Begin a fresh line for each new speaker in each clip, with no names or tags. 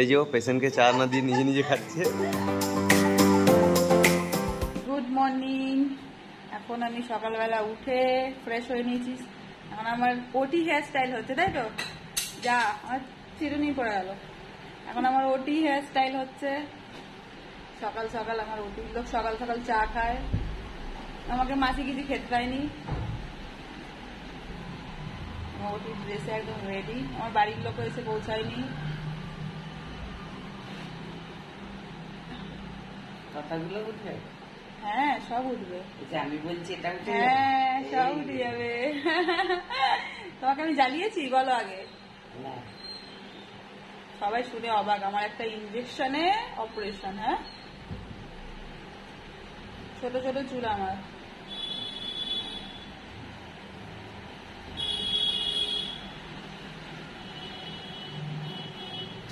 এই যে পেশেন্টকে চা না দিয়ে নিজে নিজে খাচ্ছে।
Good morning. এখন আমি সকালবেলা উঠে ফ্রেশ হয়ে নিয়েছি। এখন আমার ওটি হেয়ার স্টাইল হচ্ছে, তাই তো? যা আমার চিরুনি পড়ে গেল। এখন আমার ওটি হেয়ার স্টাইল হচ্ছে। সকাল সকাল আমার ওটি লোক সকাল সকাল চা খায়। আমাকে মাসি কিছু খেতে দেয়নি। আমার ওটি ড্রেসে একদম রেডি। আমার বাড়ির লোক এসে পৌঁছায়নি।
কথাগুলো উঠবে?
হ্যাঁ, সব উঠবে।
আমি বলছি এটা উঠে?
হ্যাঁ, সব উঠে যাবে। তোমাকে আমি জ্বালিয়েছি বলো আগে? সবাই শুনে অবাক, আমার একটা ইনজেকশনে অপারেশন। হ্যাঁ, ছোট ছোট চুল আমার।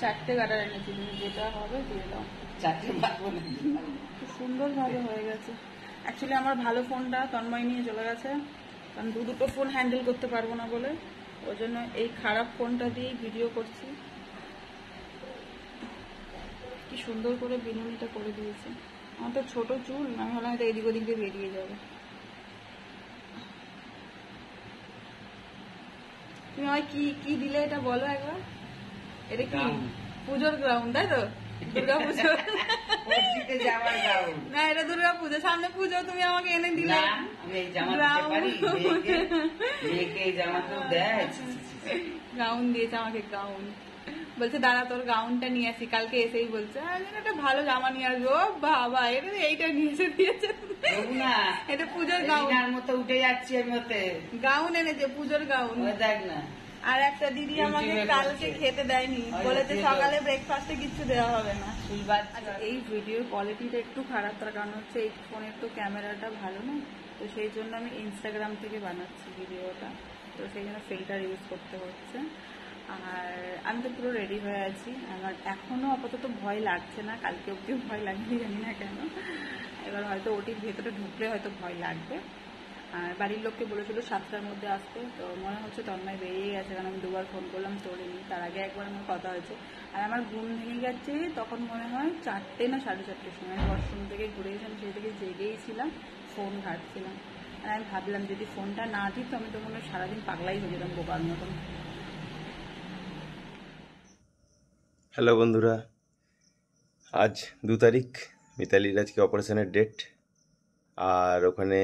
চারটে কাটার এনেছি, তুমি যেটা হবে দিয়ে দাও।
চারটে পারবো না,
খুব সুন্দর ভাবে হয়ে গেছে। অ্যাকচুয়ালি আমার ভালো ফোনটা তন্ময় নিয়ে চলে গেছে, কারণ দুটো ফোন হ্যান্ডেল করতে পারবো না বলে। ওই জন্য এই খারাপ ফোনটা দিয়েই ভিডিও করছি। কি সুন্দর করে বিনুনিটা করে দিয়েছে। আমার তো ছোট চুল, আমি ভাবলাম এটা এদিক ওদিক দিয়ে বেরিয়ে যাবে। তুমি আমায় কি কি দিলে এটা বলো একবার। এটা কি পুজোর গ্রাউন্ড, তাই তো? দুর্গা পুজো না, এটা দুর্গা পুজো, সামনে পুজো, তুমি আমাকে এনে দিলে গাউন দিয়েছে আমাকে। গাউন বলছে দাঁড়া তোর গাউনটা নিয়ে আসি। কালকে এসেই বলছে একটা ভালো জামা নিয়ে আসবো। বাবা এটা এইটা নিয়ে দিয়েছে, এটা পুজোর গাউন
মতো উঠে যাচ্ছি আমি। ওতে
গাউন এনেছে, পুজোর গাউন।
দেখ না,
আর একটা দিদি আমাকে কালকে খেতে দেয়নি, বলেছে সকালে ব্রেকফাস্টে কিছু দেওয়া হবে না। এই ভিডিওর কোয়ালিটিটা একটু খারাপ, তার কারণ হচ্ছে এই ফোনের তো ক্যামেরাটা ভালো না, তো সেই জন্য আমি ইনস্টাগ্রাম থেকে বানাচ্ছি ভিডিওটা, তো সেই জন্য ফিল্টার ইউজ করতে হচ্ছে। আর আমি তো পুরো রেডি হয়ে আছি। আমার এখনো আপাতত ভয় লাগছে না, কালকে অব্দিও ভয় লাগবে, জানি না কেন। এবার হয়তো ওটির ভেতরে ঢুকলে হয়তো ভয় লাগবে। আর বাড়ির লোককে বলেছিল 7টার মধ্যে আসতে, তো মনে হচ্ছে তন্ময় বেরিয়ে গেছে, কারণ আমি দুবার ফোন করলাম তোলেনি। তার আগে একবার আমার কথা হয়েছে। আর আমার ঘুম ভেঙে গেছে তখন মনে হয় 4টে না 4:30টার সময়। আমি ওয়াশরুম থেকে ঘুরে এসে আমি সেই থেকে জেগেই ছিলাম, ফোন ঘাটছিলাম। আর আমি ভাবলাম যদি ফোনটা না দিত আমি তো মনে হয় সারাদিন পাগলাই হয়ে যেতাম, বোকার মতন।
হ্যালো বন্ধুরা, আজ 2 তারিখ, মিতালির আজকে অপারেশনের ডেট। আর ওখানে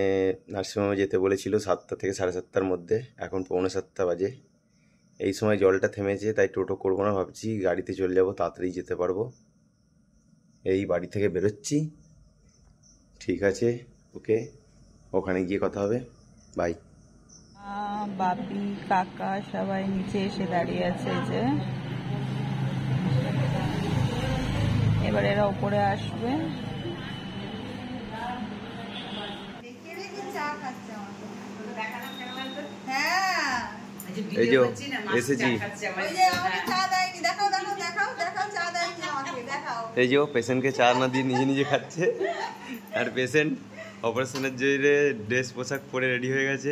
নার্সিংহোমে যেতে বলেছিল 7টা থেকে 7:30টার মধ্যে। এখন 6:45 বাজে। এই সময় জলটা থেমেছে, তাই টোটো করবো না, ভাবছি গাড়িতে চলে যাব, তাড়াতাড়ি যেতে পারবো। এই বাড়ি থেকে বেরোচ্ছি। ঠিক আছে, ওকে, ওখানে গিয়ে কথা হবে, বাই।
বাপি কাকা সবাই নিচে এসে দাঁড়িয়ে আছে, যে এবার এরা উপরে আসবে।
এই যে এসেছি, এই যে পেশেন্টকে চা না দিয়ে নিজে নিজে খাচ্ছে। আর পেশেন্ট অপারেশনের জন্য ড্রেস পোশাক পরে রেডি হয়ে গেছে।